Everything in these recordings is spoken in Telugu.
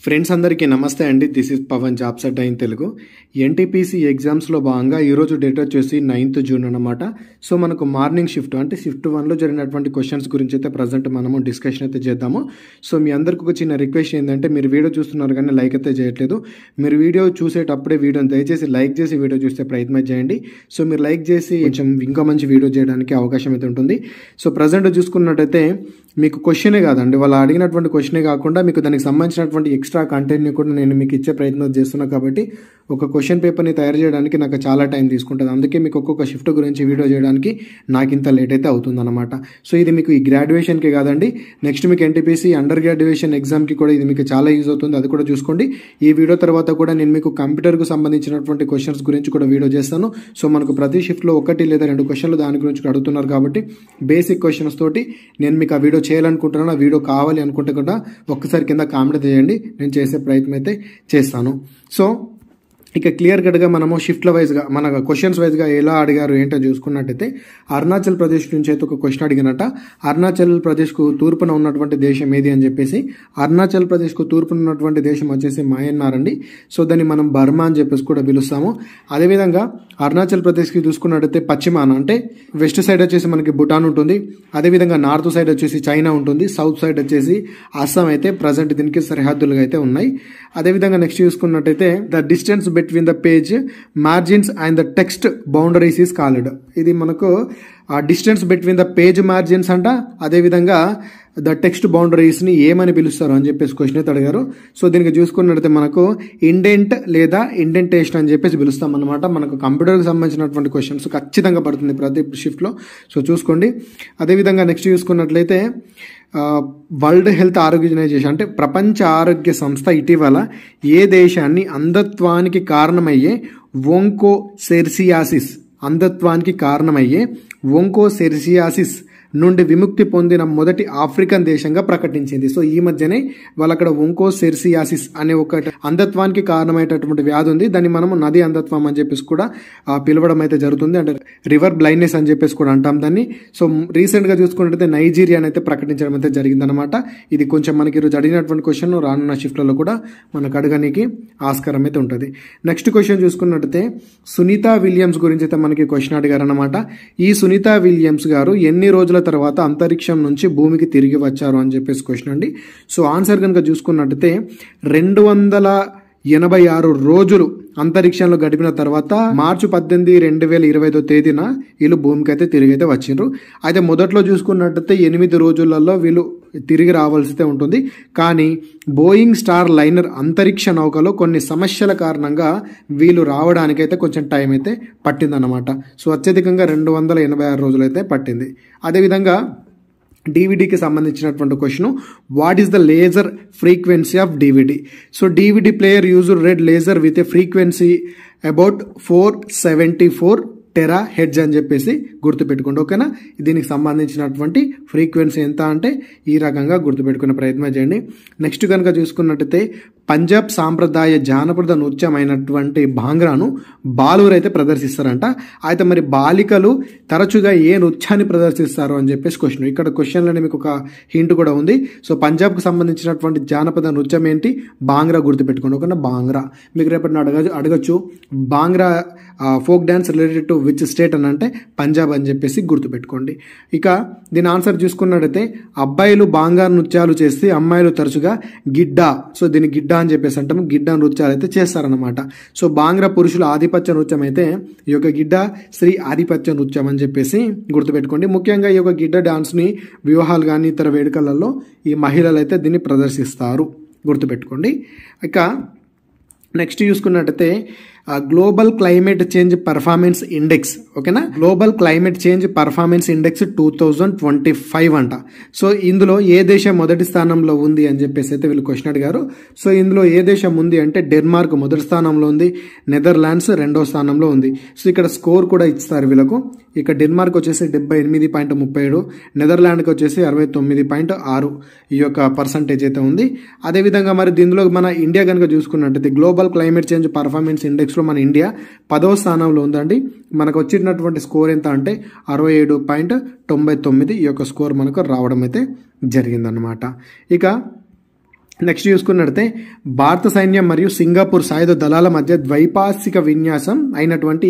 ఫ్రెండ్స్ అందరికీ నమస్తే అండి. This is Pavan jobs at in Telugu. NTPC ఎగ్జామ్స్లో భాగంగా ఈరోజు డేట్ వచ్చేసి 9th జూన్ అనమాట. సో మనకు మార్నింగ్ షిఫ్ట్ అంటే షిఫ్ట్ 1లో జరిగినటువంటి క్వశ్చన్స్ గురించి అయితే ప్రజెంట్ మనము డిస్కషన్ అయితే చేద్దాము. సో మీ అందరికి ఒక చిన్న రిక్వెస్ట్ ఏంటంటే, మీరు వీడియో చూస్తున్నారు కానీ లైక్ అయితే చేయట్లేదు. మీరు వీడియో చూసేటప్పుడే వీడియోని దయచేసి లైక్ చేసి వీడియో చూస్తే ప్రయత్నం చేయండి. సో మీరు లైక్ చేసి కొంచెం ఇంకా మంచి వీడియో చేయడానికి అవకాశం అయితే ఉంటుంది. సో ప్రజెంట్ చూసుకున్నట్టయితే మీకు క్వశ్చనే కాదండి, వాళ్ళు అడిగినటువంటి క్వశ్చనే కాకుండా మీకు దానికి సంబంధించినటువంటి ఎక్స్ట్రా కంటెంట్ని కూడా నేను మీకు ఇచ్చే ప్రయత్నం చేస్తున్నాను. కాబట్టి ఒక క్వశ్చన్ పేపర్ని తయారు చేయడానికి నాకు చాలా టైం తీసుకుంటుంది. అందుకే మీకు ఒక్కొక్క షిఫ్ట్ గురించి వీడియో చేయడానికి నాకు ఇంత లేట్ అయితే అవుతుందన్నమాట. సో ఇది మీకు ఈ గ్రాడ్యుయేషన్కి కాదండి, నెక్స్ట్ మీకు ఎన్టీపీసీ అండర్ గ్రాడ్యుయేషన్ ఎగ్జామ్కి కూడా ఇది మీకు చాలా యూజ్ అవుతుంది. అది కూడా చూసుకోండి. ఈ వీడియో తర్వాత కూడా నేను మీకు కంప్యూటర్కు సంబంధించినటువంటి క్వశ్చన్స్ గురించి కూడా వీడియో చేస్తాను. సో మనకు ప్రతి షిఫ్ట్లో 1 లేదా 2 క్వశ్చన్లు దాని గురించి అడుగుతున్నారు కాబట్టి బేసిక్ క్వశ్చన్స్ తోటి నేను మీకు ఆ వీడియో చేయాలనుకుంటున్నాను. ఆ వీడియో కావాలి అనుకుంటే కూడా ఒక్కసారి కింద కామెంట్ చేయండి, నేను చేసే ప్రయత్నం అయితే చేస్తాను. సో ఇక క్లియర్ కట్గా మనము షిఫ్ట్ల వైజ్గా మన క్వశ్చన్స్ వైజ్గా ఎలా అడిగారు ఏంటో చూసుకున్నట్టయితే, అరుణాచల్ ప్రదేశ్ నుంచి అయితే ఒక క్వశ్చన్ అడిగినట్ట. అరుణాచల్ ప్రదేశ్కు తూర్పున ఉన్నటువంటి దేశం ఏది అని చెప్పేసి, అరుణాచల్ ప్రదేశ్కు తూర్పున ఉన్నటువంటి దేశం వచ్చేసి మయన్మార్ అండి. సో దాన్ని మనం బర్మా అని చెప్పేసి కూడా పిలుస్తాము. అదేవిధంగా అరుణాచల్ ప్రదేశ్కి చూసుకున్నట్టయితే పశ్చిమాన అంటే వెస్ట్ సైడ్ వచ్చేసి మనకి భూటాన్ ఉంటుంది. అదేవిధంగా నార్త్ సైడ్ వచ్చేసి చైనా ఉంటుంది. సౌత్ సైడ్ వచ్చేసి అస్సాం అయితే ప్రజెంట్ దీనికి సరిహద్దులుగా అయితే ఉన్నాయి. అదేవిధంగా నెక్స్ట్ చూసుకున్నట్టయితే the distance between the page margins and the text boundaries is called. ఇది మనకు distance between the page margins అంట. అదేవిధంగా ద టెక్స్ట్ బౌండరీస్ని ఏమని పిలుస్తారు అని చెప్పేసి క్వశ్చన్ అయితే అడిగారు. సో దీనికి చూసుకున్నట్లయితే మనకు ఇండెంట్ లేదా ఇండెంటేషన్ అని చెప్పేసి పిలుస్తాం అనమాట. మనకు కంప్యూటర్కి సంబంధించినటువంటి క్వశ్చన్స్ ఖచ్చితంగా పడుతుంది ప్రతి షిఫ్ట్లో. సో చూసుకోండి. అదేవిధంగా నెక్స్ట్ చూసుకున్నట్లయితే వరల్డ్ హెల్త్ ఆర్గనైజేషన్ అంటే ప్రపంచ ఆరోగ్య సంస్థ ఇటీవల ఏ దేశాన్ని అంధత్వానికి కారణమయ్యే ఒంకోసెర్సియాసిస్ నుండి విముక్తి పొందిన మొదటి ఆఫ్రికన్ దేశంగా ప్రకటించింది. సో ఈ మధ్యనే వాళ్ళు అక్కడ ఒంకోసెర్సియాసిస్ అనే ఒక అంధత్వానికి కారణమైనటువంటి వ్యాధి ఉంది. దాన్ని మనం నది అంధత్వం అని చెప్పేసి కూడా పిలవడం అయితే జరుగుతుంది. అంటే రివర్ బ్లైండ్నెస్ అని చెప్పేసి కూడా అంటాం దాన్ని. సో రీసెంట్గా చూసుకున్నట్టయితే నైజీరియాని అయితే ప్రకటించడం అయితే జరిగిందనమాట. ఇది కొంచెం మనకి ఈరోజు అడిగినటువంటి క్వశ్చన్ రానున్న షిఫ్ట్లలో కూడా మనకు అడగడానికి ఆస్కారం అయితే ఉంటుంది. నెక్స్ట్ క్వశ్చన్ చూసుకున్నట్టయితే సునీతా విలియమ్స్ గురించి అయితే మనకి క్వశ్చన్ అడిగారనమాట. ఈ సునీతా విలియమ్స్ గారు ఎన్ని రోజుల తర్వాత అంతరిక్షం నుంచి భూమికి తిరిగి వచ్చారు అని చెప్పేసి క్వశ్చన్ అండి. సో ఆన్సర్ కనుక చూసుకున్నట్టయితే 286 రోజులు అంతరిక్షంలో గడిపిన తర్వాత మార్చి 18, 2025 తేదీన వీళ్ళు భూమికి అయితే తిరిగి అయితే వచ్చిండ్రు. అయితే మొదట్లో చూసుకున్నట్టయితే 8 రోజులలో వీళ్ళు తిరిగి రావాల్సి ఉంటుంది. కానీ బోయింగ్ స్టార్ లైనర్ అంతరిక్ష నౌకలో కొన్ని సమస్యల కారణంగా వీళ్ళు రావడానికైతే కొంచెం టైం అయితే పట్టిందన్నమాట. సో అత్యధికంగా 286 రోజులు అయితే పట్టింది. అదేవిధంగా డివిడికి సంబంధించినటువంటి question, what is the laser frequency of DVD? So DVD player used red laser with a frequency about 474 Tera hedge అని చెప్పేసి గుర్తుపెట్టుకోండి. ఓకేనా? దీనికి సంబంధించినటువంటి ఫ్రీక్వెన్సీ ఎంత అంటే ఈ రకంగా గుర్తుపెట్టుకునే ప్రయత్నం చేయండి. నెక్స్ట్ కనుక చూసుకున్నట్టయితే పంజాబ్ సాంప్రదాయ జానపద నృత్యం అయినటువంటి భాంగ్రాను బాలురు అయితే ప్రదర్శిస్తారంట. అయితే మరి బాలికలు తరచుగా ఏ నృత్యాన్ని ప్రదర్శిస్తారు అని చెప్పేసి క్వశ్చన్. ఇక్కడ క్వశ్చన్లోనే మీకు ఒక హింట్ కూడా ఉంది. సో పంజాబ్కు సంబంధించినటువంటి జానపద నృత్యం ఏంటి? బాంగ్రా గుర్తుపెట్టుకోండి. ఓకేనా? బాంగ్రా మీకు రేపటి అడగచ్చు. Bhangra folk dance related to which state అని అంటే పంజాబ్ అని చెప్పేసి గుర్తుపెట్టుకోండి. ఇక దీని ఆన్సర్ చూసుకున్నట్టయితే అబ్బాయిలు బాంగ్రా నృత్యాలు చేస్తే అమ్మాయిలు తరచుగా గిడ్డా, సో దీన్ని గిడ్డా అని చెప్పేసి అంటాము, గిడ్డా నృత్యాలు అయితే చేస్తారనమాట. సో బాంగ్రా పురుషుల ఆధిపత్య నృత్యం అయితే ఈ యొక్క గిడ్డా స్త్రీ ఆధిపత్య నృత్యం అని చెప్పేసి గుర్తుపెట్టుకోండి. ముఖ్యంగా ఈ యొక్క గిడ్డా డాన్స్ని వివాహాలు కానీ ఇతర వేడుకలలో ఈ మహిళలు అయితే దీన్ని ప్రదర్శిస్తారు, గుర్తుపెట్టుకోండి. ఇక నెక్స్ట్ చూసుకున్నట్టయితే global climate change performance index. ఓకేనా? Global climate change performance index 2025 అంట. సో ఇందులో ఏ దేశం మొదటి స్థానంలో ఉంది అని చెప్పేసి అయితే వీళ్ళు క్వశ్చన్ అడిగారు. సో ఇందులో ఏ దేశం ఉంది అంటే డెన్మార్క్ మొదటి స్థానంలో ఉంది, నెదర్లాండ్స్ 2వ స్థానంలో ఉంది. సో ఇక్కడ స్కోర్ కూడా ఇస్తారు వీళ్ళకు. ఇక డెన్మార్క్ వచ్చేసి 78.37, నెదర్లాండ్కి వచ్చేసి 69.6 ఈ యొక్క పర్సంటేజ్ అయితే ఉంది. అదేవిధంగా మరి దీనిలో మన ఇండియా కనుక చూసుకున్నట్టయితే global climate change performance index మన ఇండియా 10వ స్థానంలో ఉందండి. మనకు వచ్చినటువంటి స్కోర్ ఎంత అంటే 67.99 ఈ యొక్క స్కోర్ మనకు రావడం అయితే జరిగిందనమాట. ఇక నెక్స్ట్ చూసుకున్నట్లయితే భారత సైన్యం మరియు సింగపూర్ సాయుధ దళాల మధ్య ద్వైపాక్షిక విన్యాసం అయినటువంటి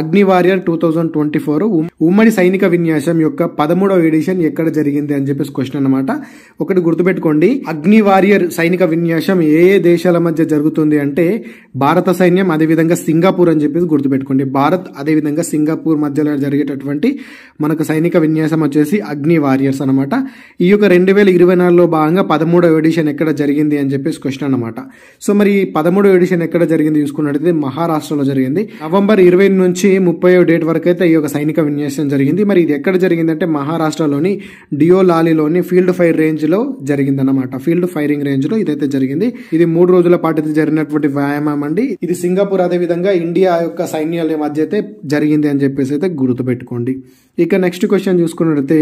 అగ్ని వారియర్ 2024 ఉమ్మడి సైనిక విన్యాసం యొక్క 13వ ఎడిషన్ ఎక్కడ జరిగింది అని చెప్పేసి క్వశ్చన్ అన్నమాట. ఒకటి గుర్తుపెట్టుకోండి, అగ్ని వారియర్ సైనిక విన్యాసం ఏ ఏ దేశాల మధ్య జరుగుతుంది అంటే భారత సైన్యం అదేవిధంగా సింగపూర్ అని చెప్పేసి గుర్తుపెట్టుకోండి. భారత్ అదేవిధంగా సింగపూర్ మధ్యలో జరిగేటటువంటి మనకు సైనిక విన్యాసం వచ్చేసి అగ్ని వారియర్స్ అనమాట. ఈ యొక్క 2024లో భాగంగా 13వ ఎడిషన్ ఎక్కడ జరిగింది అని చెప్పేసి క్వశ్చన్ అన్నమాట. సో మరి 13వ ఎడిషన్ ఎక్కడ జరిగింది చూసుకున్నట్లయితే మహారాష్ట్రలో జరిగింది. నవంబర్ 20 నుంచి 30వ డేట్ వరకు అయితే ఈ యొక్క సైనిక విన్యాసం జరిగింది. మరి ఇది ఎక్కడ జరిగిందంటే మహారాష్ట్రలోని డియోలాలీలోని ఫీల్డ్ ఫైర్ రేంజ్ లో జరిగింది అనమాట. ఫీల్డ్ ఫైరింగ్ రేంజ్ లో ఇదైతే జరిగింది. ఇది 3 రోజుల పాటు అయితే జరిగినటువంటి వ్యాయామం అండి. ఇది సింగపూర్ అదే విధంగా ఇండియా యొక్క సైన్యాల మధ్య అయితే జరిగింది అని చెప్పేసి అయితే గుర్తుపెట్టుకోండి. ఇక నెక్స్ట్ క్వశ్చన్ చూసుకున్నట్లయితే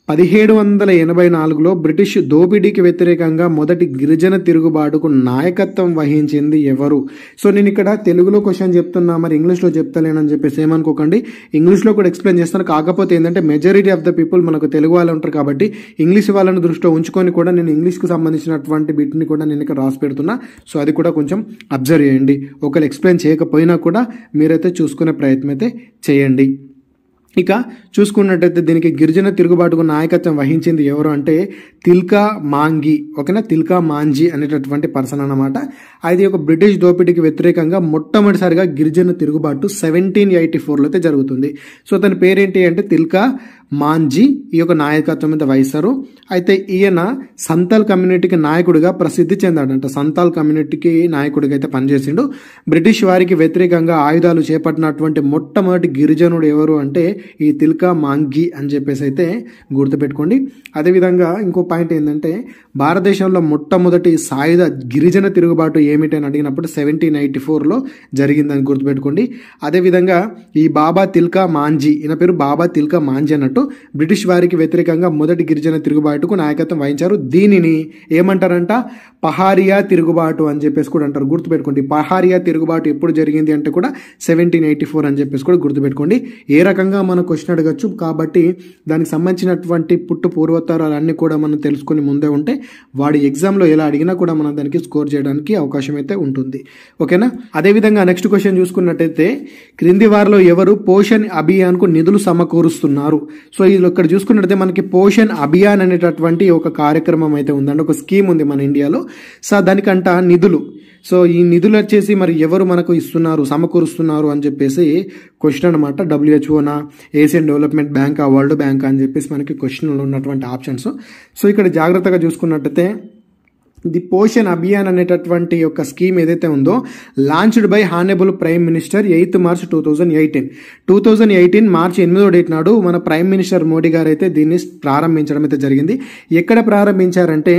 1784లో బ్రిటిష్ దోపిడీకి వ్యతిరేకంగా మొదటి గిరిజన తిరుగుబాటుకు నాయకత్వం వహించింది ఎవరు? సో నేను ఇక్కడ తెలుగులో క్వశ్చన్ చెప్తున్నా, మరి ఇంగ్లీష్లో చెప్తలేనని చెప్పేసి ఏమనుకోకండి. ఇంగ్లీష్లో కూడా ఎక్స్ప్లెయిన్ చేస్తాను. కాకపోతే ఏంటంటే మెజారిటీ ఆఫ్ ద పీపుల్ మనకు తెలుగు వాళ్ళు ఉంటారు కాబట్టి ఇంగ్లీష్ వాళ్ళని దృష్టిలో ఉంచుకొని కూడా నేను ఇంగ్లీష్కు సంబంధించినటువంటి బిట్ని కూడా నేను ఇక్కడ రాసి పెడుతున్నా. సో అది కూడా కొంచెం అబ్జర్వ్ చేయండి. ఒకరు ఎక్స్ప్లెయిన్ చేయకపోయినా కూడా మీరైతే చూసుకునే ప్రయత్నం అయితే చేయండి. ఇక చూసుకున్నట్టయితే దీనికి గిరిజన తిరుగుబాటుకు నాయకత్వం వహించింది ఎవరు అంటే తిల్కా మాంగి, ఓకేనా, తిల్కా మాంజీ అనేటటువంటి పర్సన్ అన్నమాట. అది ఒక బ్రిటిష్ దోపిడీకి వ్యతిరేకంగా మొట్టమొదటిసారిగా గిరిజన తిరుగుబాటు 1784లో అయితే జరుగుతుంది. సో తన పేరేంటి అంటే తిల్కా మాంజీ ఈ యొక్క నాయకత్వం మీద వహిస్తారు. అయితే ఈయన సంతాల్ కమ్యూనిటీకి నాయకుడిగా ప్రసిద్ధి చెందాడంట. సంతాల్ కమ్యూనిటీకి నాయకుడిగా అయితే పనిచేసిండు. బ్రిటిష్ వారికి వ్యతిరేకంగా ఆయుధాలు చేపట్టినటువంటి మొట్టమొదటి గిరిజనుడు ఎవరు అంటే ఈ తిల్కా మాంగి అని చెప్పేసి అయితే గుర్తుపెట్టుకోండి. అదేవిధంగా ఇంకో పాయింట్ ఏంటంటే భారతదేశంలో మొట్టమొదటి సాయుధ గిరిజన తిరుగుబాటు ఏమిటని అడిగినప్పుడు 1784లో జరిగిందని గుర్తుపెట్టుకోండి. అదేవిధంగా ఈ బాబా తిల్కా మాంజీ, ఈయన పేరు బాబా తిల్కా మాంజీ అన్నట్టు బ్రిటిష్ వారికి వ్యతిరేకంగా మొదటి గిరిజన తిరుగుబాటుకు నాయకత్వం వహించారు. దీనిని ఏమంటారంట పహారియా తిరుగుబాటు అని చెప్పేసి కూడా అంటారు. గుర్తుపెట్టుకోండి, పహారియా తిరుగుబాటు ఎప్పుడు జరిగింది అంటే కూడా 1784 అని చెప్పేసి కూడా గుర్తుపెట్టుకోండి. ఏ రకంగా మనం క్వశ్చన్ అడగచ్చు కాబట్టి దానికి సంబంధించినటువంటి పూర్వోత్తరాలన్నీ కూడా మనం తెలుసుకుని ముందే ఉంటే వాడి ఎగ్జామ్లో ఎలా అడిగినా కూడా మనం దానికి స్కోర్ చేయడానికి అవకాశం అయితే ఉంటుంది. ఓకేనా. అదేవిధంగా నెక్స్ట్ క్వశ్చన్ చూసుకున్నట్టయితే క్రింది వారిలో ఎవరు పోషణ్ అభియాన్కు నిధులు సమకూరుస్తున్నారు? సో ఇది ఇక్కడ చూసుకున్నట్టయితే మనకి పోషణ్ అభియాన్ అనేటటువంటి ఒక కార్యక్రమం అయితే ఉందండి, ఒక స్కీమ్ ఉంది మన ఇండియాలో. సో దానికంట నిధులు, సో ఈ నిధులు వచ్చేసి మరి ఎవరు మనకు ఇస్తున్నారు, సమకూరుస్తున్నారు అని చెప్పేసి క్వశ్చన్ అనమాట. WHOనా, Asian development bank, world bank అని చెప్పేసి మనకి క్వశ్చన్లో ఉన్నటువంటి ఆప్షన్స్. సో ఇక్కడ జాగ్రత్తగా చూసుకున్నట్టయితే ది పోషణ్ అభియాన్ అనేటటువంటి యొక్క స్కీమ్ ఏదైతే ఉందో launched by honourable prime minister 8 March 2018 మార్చి 8వ డేట్ నాడు మన ప్రైమ్ మినిస్టర్ మోడీ గారు అయితే దీన్ని ప్రారంభించడం అయితే జరిగింది. ఎక్కడ ప్రారంభించారంటే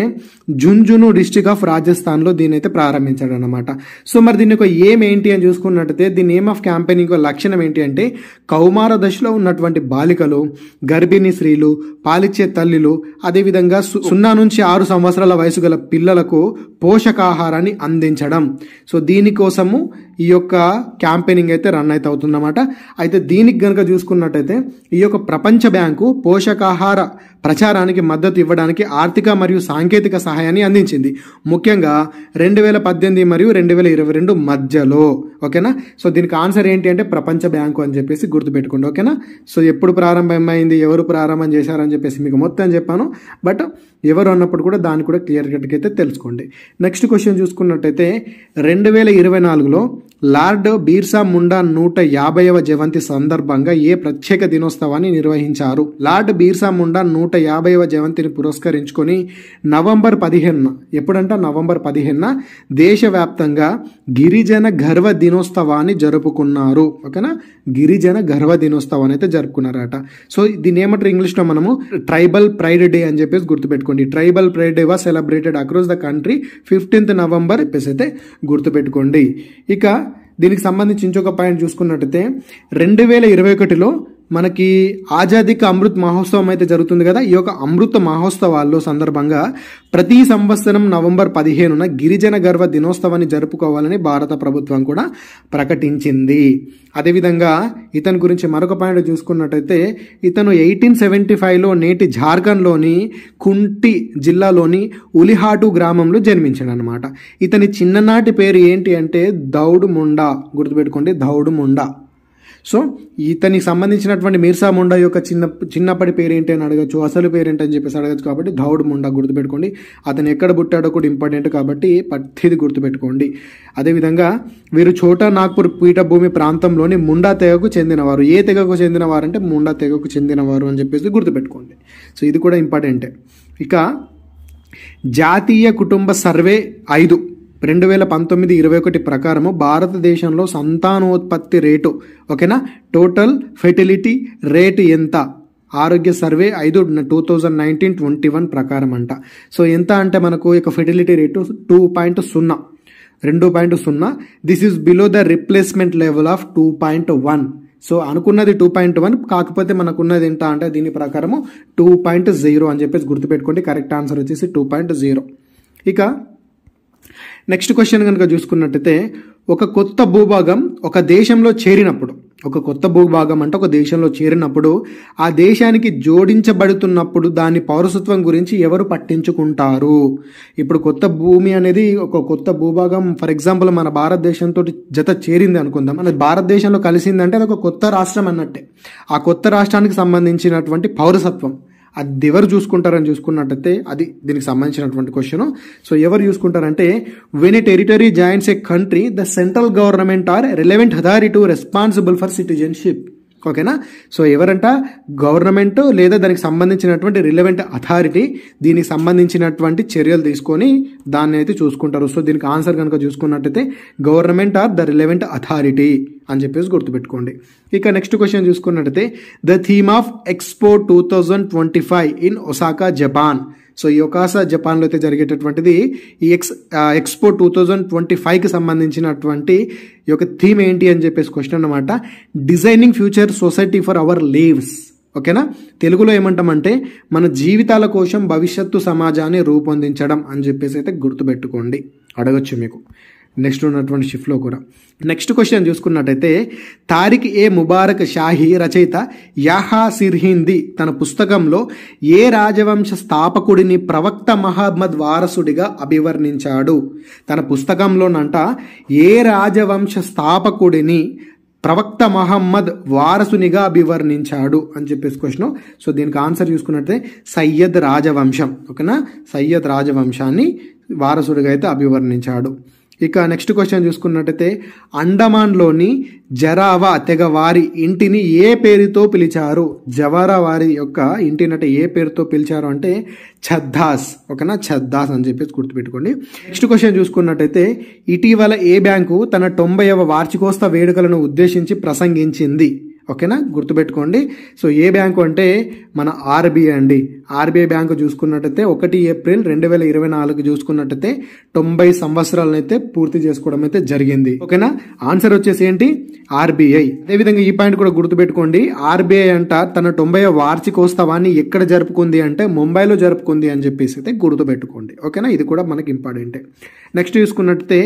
జున్జును డిస్ట్రిక్ట్ ఆఫ్ రాజస్థాన్లో దీన్ని అయితే ప్రారంభించాడు అనమాట. సో మరి దీని యొక్క ఏం ఏంటి అని చూసుకున్నట్టయితే ది నేమ్ ఆఫ్ క్యాంపెయిన్ యొక్క లక్షణం ఏంటి అంటే కౌమార దశలో ఉన్నటువంటి బాలికలు, గర్భిణీ స్త్రీలు, పాలిచ్చే తల్లులు, అదేవిధంగా 0 నుంచి 6 సంవత్సరాల వయసు గల పిల్లలకు పోషకాహారాన్ని అందించడం. సో దీనికోసము ఈ యొక్క క్యాంపెయినింగ్ అయితే రన్ అయితే అవుతుందన్నమాట. అయితే దీనికి గనక చూసుకున్నట్టయితే ఈ యొక్క ప్రపంచ బ్యాంకు పోషకాహార ప్రచారానికి మద్దతు ఇవ్వడానికి ఆర్థిక మరియు సాంకేతిక సహాయాన్ని అందించింది, ముఖ్యంగా 2018 మరియు 2022 మధ్యలో. ఓకేనా. సో దీనికి ఆన్సర్ ఏంటి అంటే ప్రపంచ బ్యాంకు అని చెప్పేసి గుర్తుపెట్టుకోండి. ఓకేనా. సో ఎప్పుడు ప్రారంభమైంది, ఎవరు ప్రారంభం చేశారని చెప్పేసి మీకు మొత్తం చెప్పాను, బట్ ఎవరు అన్నప్పుడు కూడా దాన్ని కూడా క్లియర్ కట్గా అయితే తెలుసుకోండి. నెక్స్ట్ క్వశ్చన్ చూసుకున్నట్టయితే 2024లో లార్డ్ బిర్సా ముండా 150వ జయంతి సందర్భంగా ఏ ప్రత్యేక దినోత్సవాన్ని నిర్వహించారు? లార్డ్ బిర్సా ముండా 150వ జయంతిని పురస్కరించుకొని నవంబర్ 15 ఎప్పుడంట నవంబర్ 15 దేశవ్యాప్తంగా గిరిజన గర్వ దినోత్సవాన్ని జరుపుకున్నారు. ఓకేనా. గిరిజన గర్వ దినోత్సవాన్ని అయితే జరుపుకున్నారట. సో దీన్ని ఏమంటారు ఇంగ్లీష్లో మనము ట్రైబల్ ప్రైడ్ డే అని చెప్పేసి గుర్తుపెట్టుకోండి. Tribal pride day was celebrated across the country 15th November చెప్పేసి అయితే గుర్తుపెట్టుకోండి. ఇక దీనికి సంబంధించి ఇంకొక పాయింట్ చూసుకున్నట్టయితే 2021లో మనకి ఆజాదీ కా అమృత్ మహోత్సవం అయితే జరుగుతుంది కదా. ఈ యొక్క అమృత మహోత్సవాల్లో సందర్భంగా ప్రతి సంవత్సరం నవంబర్ 15న గిరిజన గర్వ దినోత్సవాన్ని జరుపుకోవాలని భారత ప్రభుత్వం కూడా ప్రకటించింది. అదేవిధంగా ఇతని గురించి మరొక పాయింట్ చూసుకున్నట్టయితే ఇతను 1875లో నేటి జార్ఖండ్లోని కుంటి జిల్లాలోని ఉలిహాటు గ్రామంలో జన్మించాడు అనమాట. ఇతని చిన్ననాటి పేరు ఏంటి అంటే దౌడ్ ముండా. గుర్తుపెట్టుకోండి, దౌడ్ ముండా. సో ఇతనికి సంబంధించినటువంటి మీర్సా ముండా యొక్క చిన్నప్పటి పేరేంటి అని అడగచ్చు, అసలు పేరేంటి అని చెప్పేసి అడగచ్చు. కాబట్టి దౌడ్ ముండా గుర్తుపెట్టుకోండి. అతను ఎక్కడ పుట్టాడో కూడా ఇంపార్టెంట్ కాబట్టి ప్రతిది గుర్తుపెట్టుకోండి. అదేవిధంగా వీరు ఛోటా నాగ్పూర్ పీఠభూమి ప్రాంతంలోని ముండా తెగకు చెందినవారు. ఏ తెగకు చెందినవారు అంటే ముండా తెగకు చెందినవారు అని చెప్పేసి గుర్తుపెట్టుకోండి. సో ఇది కూడా ఇంపార్టెంటే. ఇక జాతీయ కుటుంబ సర్వే 5 2019-21 ప్రకారము భారతదేశంలో సంతానోత్పత్తి రేటు, ఓకేనా, టోటల్ ఫెర్టిలిటీ రేటు ఎంత? ఆరోగ్య సర్వే 5 2019-21 ప్రకారం అంట. సో ఎంత అంటే మనకు ఇక fertility rate 2.0. This is below the replacement level of 2.1. So అనుకున్నది 2.1, కాకపోతే మనకున్నది ఎంత అంటే దీని ప్రకారము 2.0 అని చెప్పేసి గుర్తుపెట్టుకోండి. కరెక్ట్ ఆన్సర్ వచ్చేసి 2.0. ఇక నెక్స్ట్ క్వశ్చన్ కనుక చూసుకున్నట్టయితే ఒక కొత్త భూభాగం ఒక దేశంలో చేరినప్పుడు, ఒక కొత్త భూభాగం అంటే ఒక దేశంలో చేరినప్పుడు ఆ దేశానికి జోడించబడుతున్నప్పుడు దాని పౌరసత్వం గురించి ఎవరు పట్టించుకుంటారు? ఇప్పుడు కొత్త భూమి అనేది ఒక కొత్త భూభాగం, ఫర్ ఎగ్జాంపుల్ మన భారతదేశంతో జత చేరింది అనుకుందాం. మన భారతదేశంలో కలిసిందంటే అది ఒక కొత్త రాష్ట్రం అన్నట్టే. ఆ కొత్త రాష్ట్రానికి సంబంధించినటువంటి పౌరసత్వం అది ఎవరు చూసుకుంటారని చూసుకున్నట్టయితే అది దీనికి సంబంధించినటువంటి క్వశ్చన్. సో ఎవరు చూసుకుంటారంటే when a territory joins a country the central government or relevant authority responsible for citizenship. ఓకేనా. సో ఎవరంట? గవర్నమెంట్ లేదా దానికి సంబంధించినటువంటి రిలవెంట్ అథారిటీ దీనికి సంబంధించినటువంటి చర్యలు తీసుకొని దాన్ని అయితే చూసుకుంటారు. సో దీనికి ఆన్సర్ కనుక చూసుకున్నట్టయితే government are the relevant authority అని చెప్పేసి గుర్తుపెట్టుకోండి. ఇక నెక్స్ట్ క్వశ్చన్ చూసుకున్నట్టయితే the theme of expo 2025 in Osaka, Japan. So ఈ ఒసాకా జపాన్లో అయితే జరిగేటటువంటిది ఈ ఎక్స్పో 2025కి సంబంధించినటువంటి ఈ యొక్క థీమ్ ఏంటి అని చెప్పేసి క్వశ్చన్ అన్నమాట. Designing future society for hour leaves. ఓకేనా. తెలుగులో ఏమంటామంటే మన జీవితాల కోసం భవిష్యత్తు సమాజాన్ని రూపొందించడం అని చెప్పేసి అయితే గుర్తుపెట్టుకోండి. అడగచ్చు మీకు నెక్స్ట్ ఉన్నటువంటి షిఫ్ట్లో కూడా. నెక్స్ట్ క్వశ్చన్ చూసుకున్నట్టయితే తారిక్ ఏ ముబారక్ షాహీ రచయిత యాహా సిర్హిందీ తన పుస్తకంలో ఏ రాజవంశ స్థాపకుడిని ప్రవక్త మహమ్మద్ వారసుడిగా అభివర్ణించాడు? తన పుస్తకంలోనంట ఏ రాజవంశ స్థాపకుడిని ప్రవక్త మహమ్మద్ వారసునిగా అభివర్ణించాడు అని చెప్పేసి క్వశ్చన్. సో దీనికి ఆన్సర్ చూసుకున్నట్లయితే సయ్యద్ రాజవంశం. ఓకేనా, సయ్యద్ రాజవంశాన్ని వారసుడిగా అయితే అభివర్ణించాడు. ఇక నెక్స్ట్ క్వశ్చన్ చూసుకున్నట్టయితే అండమాన్లోని జరావా తెగ వారి ఇంటిని ఏ పేరుతో పిలిచారు? జవారా వారి యొక్క ఇంటిని అంటే ఏ పేరుతో పిలిచారు అంటే ఛద్దాస్. ఓకేనా, ఛద్దాస్ అని చెప్పేసి గుర్తుపెట్టుకోండి. నెక్స్ట్ క్వశ్చన్ చూసుకున్నట్టయితే ఇటీవల ఏ బ్యాంకు తన 90వ వార్షికోత్సవ వేడుకలను ఉద్దేశించి ప్రసంగించింది? ఓకేనా, గుర్తుపెట్టుకోండి. సో ఏ బ్యాంకు అంటే మన ఆర్బీఐ అండి. ఆర్బీఐ బ్యాంకు చూసుకున్నట్టయితే 1 ఏప్రిల్ 2024 చూసుకున్నట్టయితే 90 సంవత్సరాలను అయితే పూర్తి చేసుకోవడం అయితే జరిగింది. ఓకేనా, ఆన్సర్ వచ్చేసి ఏంటి? ఆర్బీఐ. అదేవిధంగా ఈ పాయింట్ కూడా గుర్తుపెట్టుకోండి. ఆర్బీఐ అంట తన 90వ వార్షికోత్సవాన్ని ఎక్కడ జరుపుకుంది అంటే ముంబైలో జరుపుకుంది అని చెప్పేసి అయితే గుర్తుపెట్టుకోండి. ఓకేనా, ఇది కూడా మనకి ఇంపార్టెంటే. నెక్స్ట్ చూసుకున్నట్టయితే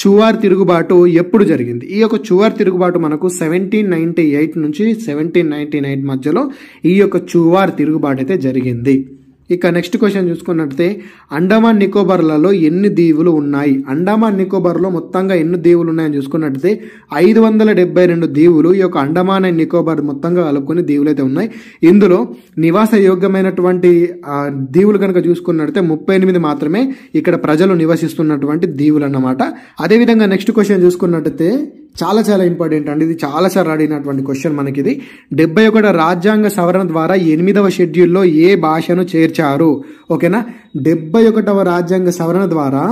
చువార్ తిరుగుబాటు ఎప్పుడు జరిగింది? ఈ యొక్క చువార్ తిరుగుబాటు మనకు 1798 నుంచి 1799 మధ్యలో ఈ యొక్క చువార్ తిరుగుబాటు అయితే జరిగింది. ఇక నెక్స్ట్ క్వశ్చన్ చూసుకున్నట్లయితే అండమాన్ నికోబార్లలో ఎన్ని దీవులు ఉన్నాయి? అండమాన్ నికోబార్లో మొత్తంగా ఎన్ని దీవులు ఉన్నాయని చూసుకున్నట్లయితే 572 దీవులు ఈ యొక్క అండమాన్ అండ్ నికోబార్ మొత్తంగా కలుపుకొని దీవులు అయితే ఉన్నాయి. ఇందులో నివాస యోగ్యమైనటువంటి దీవులు కనుక చూసుకున్నట్లయితే 38 మాత్రమే ఇక్కడ ప్రజలు నివసిస్తున్నటువంటి దీవులు అన్నమాట. అదేవిధంగా నెక్స్ట్ క్వశ్చన్ చూసుకున్నట్లయితే చాలా చాలా ఇంపార్టెంట్ అండి. ఇది చాలా సార్లు అడిగినటువంటి క్వశ్చన్ మనకి. ఇది 71వ రాజ్యాంగ సవరణ ద్వారా 8వ షెడ్యూల్లో ఏ భాషను చేర్చారు? ఓకేనా, 71వ రాజ్యాంగ సవరణ ద్వారా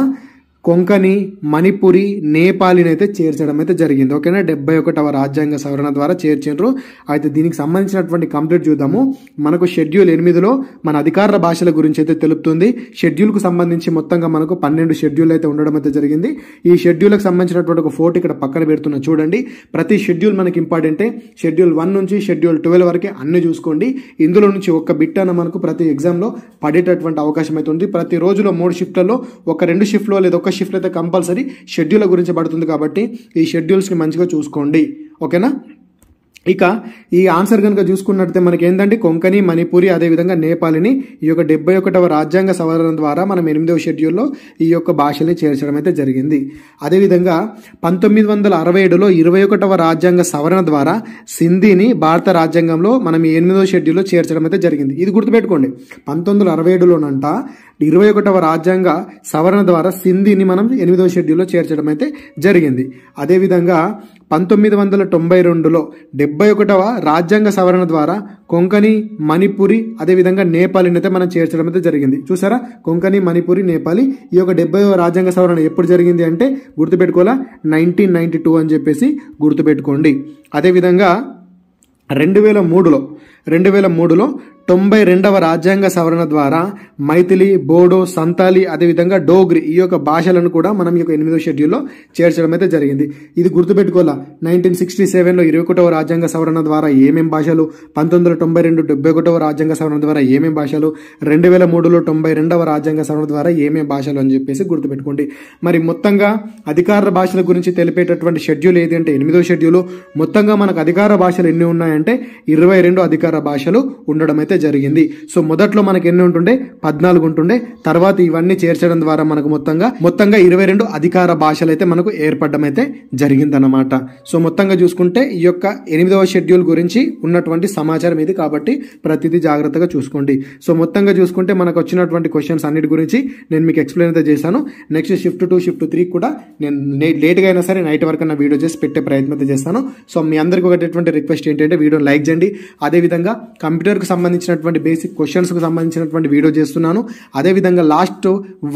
కొంకణి, మణిపురి, నేపాలిని అయితే చేర్చడం అయితే జరిగింది. ఓకేనా, 71వ రాజ్యాంగ సవరణ ద్వారా చేర్చారు. అయితే దీనికి సంబంధించినటువంటి కంప్లీట్ చూద్దాము. మనకు షెడ్యూల్ 8లో మన అధికార భాషల గురించి అయితే తెలుపుతుంది. షెడ్యూల్కు సంబంధించి మొత్తంగా మనకు 12 షెడ్యూల్ అయితే ఉండడం అయితే జరిగింది. ఈ షెడ్యూల్కి సంబంధించినటువంటి ఒక ఫోటో ఇక్కడ పక్కన పెడుతున్నా చూడండి. ప్రతి షెడ్యూల్ మనకి ఇంపార్టెంటే. షెడ్యూల్ 1 నుంచి షెడ్యూల్ 12 వరకే అన్ని చూసుకోండి. ఇందులో నుంచి ఒక్క బిట్ అన్న మనకు ప్రతి ఎగ్జామ్లో పడేటటువంటి అవకాశం అయితే ఉంది. ప్రతి రోజులో 3 షిఫ్ట్లలో ఒక 2 షిఫ్ట్లో లేదా ఒక షిఫ్ట్ అయితే కంపల్సరీ షెడ్యూల్ గురించి పడుతుంది. కాబట్టి ఈ షెడ్యూల్స్ని మంచిగా చూసుకోండి. ఓకేనా, ఇక ఈ ఆన్సర్ కనుక చూసుకున్నట్లయితే మనకి ఏంటంటే కొంకణి, మణిపురి, అదేవిధంగా నేపాలిని ఈ యొక్క 71వ రాజ్యాంగ సవరణ ద్వారా మనం 8వ షెడ్యూల్లో ఈ యొక్క భాషల్ని చేర్చడం అయితే జరిగింది. అదేవిధంగా 1967లో 21వ రాజ్యాంగ సవరణ ద్వారా సింధీని భారత రాజ్యాంగంలో మనం 8వ షెడ్యూల్లో చేర్చడం అయితే జరిగింది. ఇది గుర్తుపెట్టుకోండి. 1967లోనంట 21వ రాజ్యాంగ సవరణ ద్వారా సింధీని మనం 8వ షెడ్యూల్లో చేర్చడం అయితే జరిగింది. అదేవిధంగా 1992లో 71వ రాజ్యాంగ సవరణ ద్వారా కొంకణి, మణిపురి, అదేవిధంగా నేపాలిని అయితే మనం చేర్చడం అయితే జరిగింది. చూసారా, కొంకణి, మణిపురి, నేపాలి. ఈ యొక్క 70వ రాజ్యాంగ సవరణ ఎప్పుడు జరిగింది అంటే గుర్తుపెట్టుకోవాలా, 1992 అని చెప్పేసి గుర్తుపెట్టుకోండి. అదేవిధంగా 2003లో 92వ రాజ్యాంగ సవరణ ద్వారా మైథిలి, బోడో, సంతాలి, అదేవిధంగా డోగ్రి ఈ యొక్క భాషలను కూడా మనం ఈ యొక్క 8వ షెడ్యూల్లో చేర్చడం అయితే జరిగింది. ఇది గుర్తుపెట్టుకోవాలా. 1967లో 21వ రాజ్యాంగ సవరణ ద్వారా ఏమేం భాషలు, 1992 71వ రాజ్యాంగ సవరణ ద్వారా ఏమేం భాషలు, 2003లో 92వ రాజ్యాంగ సవరణ ద్వారా ఏమేం భాషలు అని చెప్పేసి గుర్తుపెట్టుకోండి. మరి మొత్తంగా అధికార భాషల గురించి తెలిపేటటువంటి షెడ్యూల్ ఏది అంటే 8వ షెడ్యూల్. మొత్తంగా మనకు అధికార భాషలు ఎన్ని ఉన్నాయంటే 22 అధికార భాషలు ఉండడం అయితే జరిగింది. సో మొదట్లో మనకి ఎన్ని ఉంటుండే, 14 ఉంటుండే. తర్వాత ఇవన్నీ చేర్చడం ద్వారా మనకు మొత్తంగా 22 అధికార భాషలు అయితే మనకు ఏర్పడడం అయితే జరిగిందన్నమాట. సో మొత్తంగా చూసుకుంటే ఈ యొక్క 8వ షెడ్యూల్ గురించి ఉన్నటువంటి సమాచారం ఇది. కాబట్టి ప్రతిదీ జాగ్రత్తగా చూసుకోండి. సో మొత్తంగా చూసుకుంటే మనకు వచ్చినటువంటి క్వశ్చన్స్ అన్నిటి గురించి నేను మీకు ఎక్స్ప్లెయిన్ అయితే చేశాను. నెక్స్ట్ షిఫ్ట్ 2, షిఫ్ట్ 3 కూడా నేను లేట్గా అయినా సరే నైట్ వరకు నా వీడియో చేసి పెట్టే ప్రయత్నం అయితే చేస్తాను. సో మీ అందరికీ ఒకటి రిక్వెస్ట్ ఏంటంటే వీడియోని లైక్ చేయండి. అదేవిధంగా కంప్యూటర్కి సంబంధించినటువంటి బేసిక్ క్వశ్చన్స్కి సంబంధించినటువంటి వీడియో చేస్తున్నాను. అదేవిధంగా లాస్ట్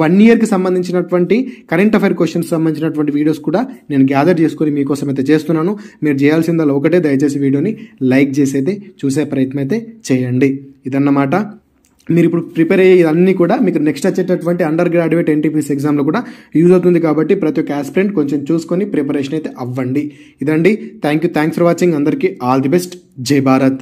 1 ఇయర్కి సంబంధించినటువంటి కరెంట్ అఫైర్ క్వశ్చన్స్ సంబంధించినటువంటి వీడియోస్ కూడా నేను గ్యాదర్ చేసుకుని మీకోసం అయితే చేస్తున్నాను. మీరు చేయాల్సిందల్లా ఒకటే, దయచేసి వీడియోని లైక్ చేసి అయితే చూసే ప్రయత్నం అయితే చేయండి. ఇదన్నమాట. మీరు ఇప్పుడు ప్రిపేర్ అయ్యే ఇవన్నీ కూడా మీకు నెక్స్ట్ వచ్చేటటువంటి అండర్ గ్రాడ్యుయేట్ ఎన్టీపీసీ ఎగ్జామ్లో కూడా యూజ్ అవుతుంది. కాబట్టి ప్రతి ఒక్క ఆస్పిరెంట్ కొంచెం చూసుకొని ప్రిపరేషన్ అయితే అవ్వండి. ఇదండి. Thanks for watching. అందరికీ ఆల్ ది బెస్ట్. జై భారత్.